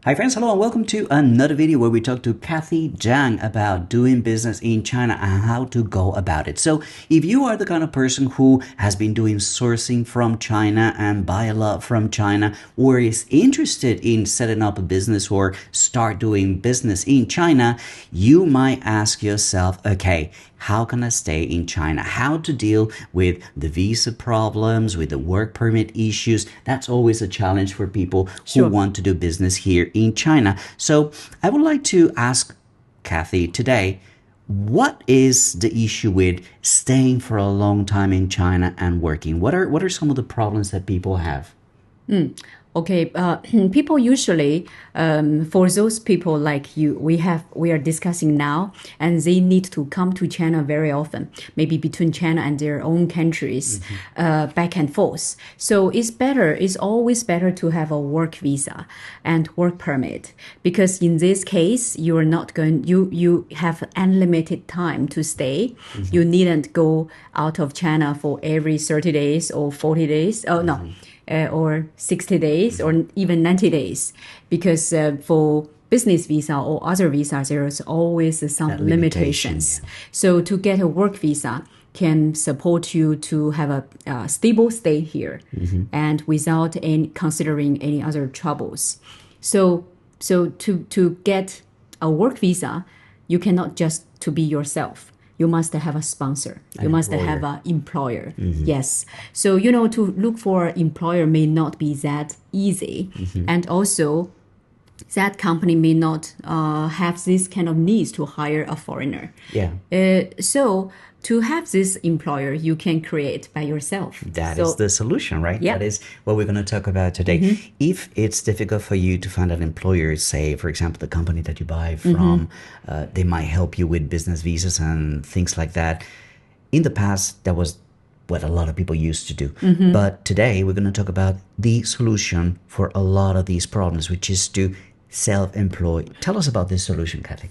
Hi friends, hello and welcome to another video where we talk to Cathy Zhang about doing business in China and how to go about it. So if you are the kind of person who has been doing sourcing from China and buy a lot from China, or is interested in setting up a business or start doing business in China, you might ask yourself, okay, how can I stay in China? How to deal with the visa problems, with the work permit issues? That's always a challenge for people who want to do business here in China. So I would like to ask Cathy today, what is the issue with staying for a long time in China and working? What are some of the problems that people have? Okay, people usually, for those people like you, we are discussing now, and they need to come to China very often, maybe between China and their own countries, back and forth. So it's always better to have a work visa and work permit, because in this case, you have unlimited time to stay. You needn't go out of China for every 30 days or 40 days. Oh, no. Or 60 days or even 90 days, because for business visa or other visas, there's always some limitations. Yeah. So to get a work visa can support you to have a stable stay here and without considering any other troubles. So to get a work visa, you cannot just to be yourself. You must have a sponsor. You must have an employer. Yes. So, to look for an employer may not be that easy. And also, that company may not have this kind of needs to hire a foreigner. Yeah. So to have this employer, you can create by yourself. That is the solution, right? Yeah. That is what we're going to talk about today. If it's difficult for you to find an employer, say, for example, the company that you buy from, they might help you with business visas and things like that. In the past, that was what a lot of people used to do. But today, we're going to talk about the solution for a lot of these problems, which is to self-employ. Tell us about this solution, Cathy.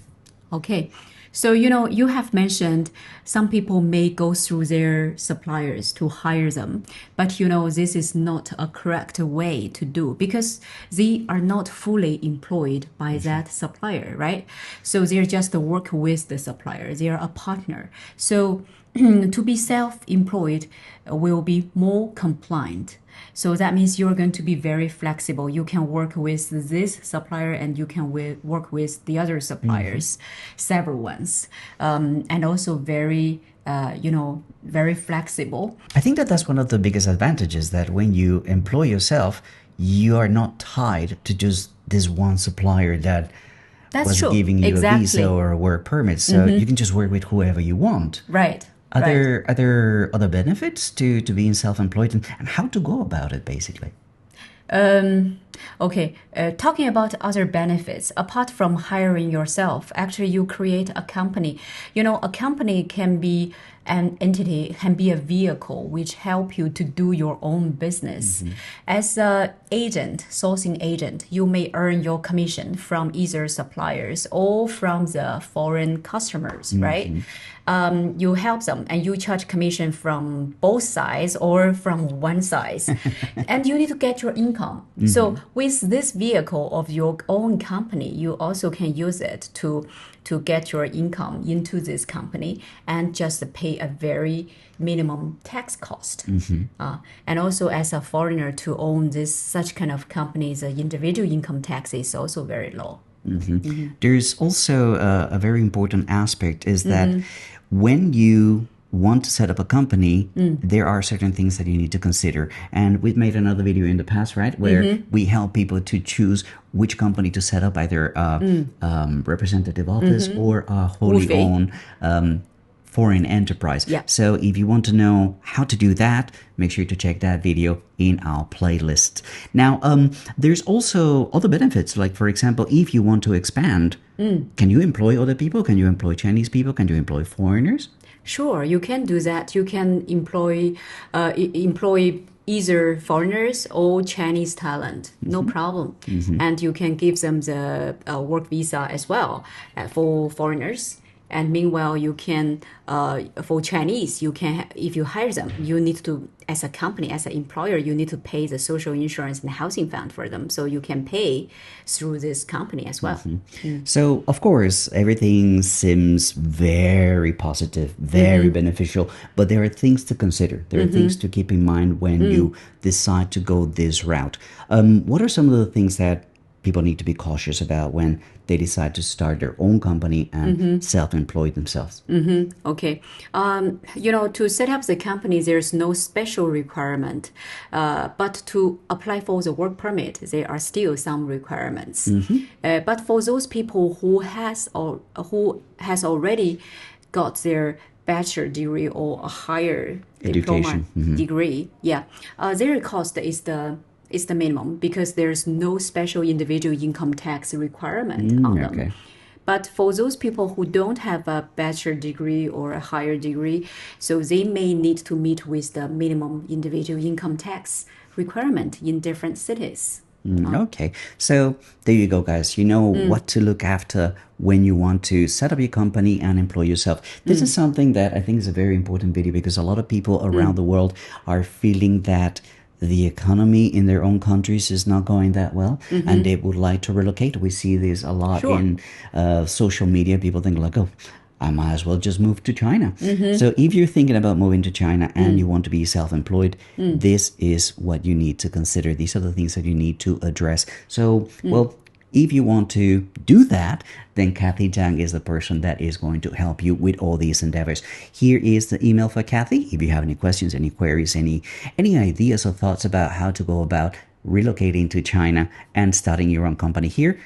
Okay. So, you have mentioned some people may go through their suppliers to hire them, but this is not a correct way to do, because they are not fully employed by that supplier, right? So they're just work with the supplier. They are a partner. So to be self-employed will be more compliant. So that means you're going to be very flexible. You can work with this supplier and you can work with the other suppliers, several ones, and also very, very flexible. I think that that's one of the biggest advantages, that when you employ yourself, you are not tied to just this one supplier that was giving you a visa or a work permit. So you can just work with whoever you want. Right. Are there other benefits to being self-employed, and how to go about it, basically? Okay, talking about other benefits, apart from hiring yourself, actually you create a company. A company can be an entity, can be a vehicle which help you to do your own business. As a agent, sourcing agent, you may earn your commission from either suppliers or from the foreign customers, right? You help them and you charge commission from both sides or from one side. And you need to get your income. So with this vehicle of your own company, you also can use it to get your income into this company and just pay a very minimum tax cost. And also as a foreigner to own such kind of companies, the individual income tax is also very low. There's also a very important aspect is that when you want to set up a company, there are certain things that you need to consider. And we've made another video in the past, right, where we help people to choose which company to set up, either representative office or a wholly owned foreign enterprise. Yeah. So if you want to know how to do that, make sure to check that video in our playlist. Now, there's also other benefits. Like, for example, if you want to expand, can you employ other people? Can you employ Chinese people? Can you employ foreigners? Sure, you can do that. You can employ either foreigners or Chinese talent, no problem. And you can give them the work visa as well for foreigners. And meanwhile, you can, for Chinese, you can, if you hire them, you need to, as a company, as an employer, you need to pay the social insurance and housing fund for them. So you can pay through this company as well. So, of course, everything seems very positive, very beneficial, but there are things to consider. There are things to keep in mind when you decide to go this route. What are some of the things that people need to be cautious about when they decide to start their own company and self-employ themselves? Okay. To set up the company, there's no special requirement. But to apply for the work permit, there are still some requirements. But for those people who has already got their bachelor degree or a higher diploma Education. degree, yeah, their cost is the minimum because there's no special individual income tax requirement on them. Okay. But for those people who don't have a bachelor degree or a higher degree, so they may need to meet with the minimum individual income tax requirement in different cities. Okay. So there you go, guys. You know what to look after when you want to set up your company and employ yourself. This is something that I think is a very important video because a lot of people around the world are feeling that the economy in their own countries is not going that well and they would like to relocate. We see this a lot Sure. in social media. People think like, oh, I might as well just move to China. So if you're thinking about moving to China and you want to be self-employed, this is what you need to consider. These are the things that you need to address. So, well, if you want to do that, then Cathy Zhang is the person that is going to help you with all these endeavors. Here is the email for Cathy. If you have any questions, any queries, any ideas or thoughts about how to go about relocating to China and starting your own company here,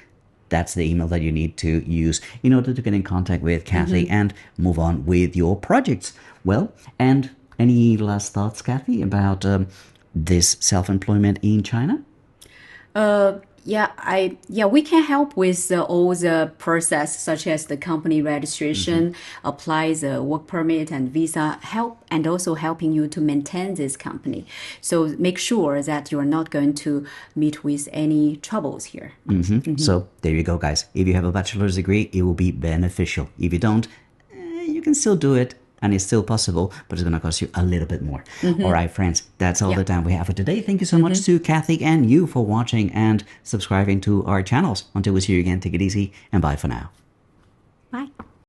that's the email that you need to use in order to get in contact with Cathy and move on with your projects. Well, and any last thoughts, Cathy, about this self-employment in China? We can help with all the process such as the company registration, apply the work permit and visa, help and also helping you to maintain this company. So make sure that you're not going to meet with any troubles here. So there you go, guys. If you have a bachelor's degree, it will be beneficial. If you don't, you can still do it and it's still possible, but it's going to cost you a little bit more. All right, friends, that's all the time we have for today. Thank you so much to Cathy and you for watching and subscribing to our channels. Until we see you again, take it easy and bye for now. Bye.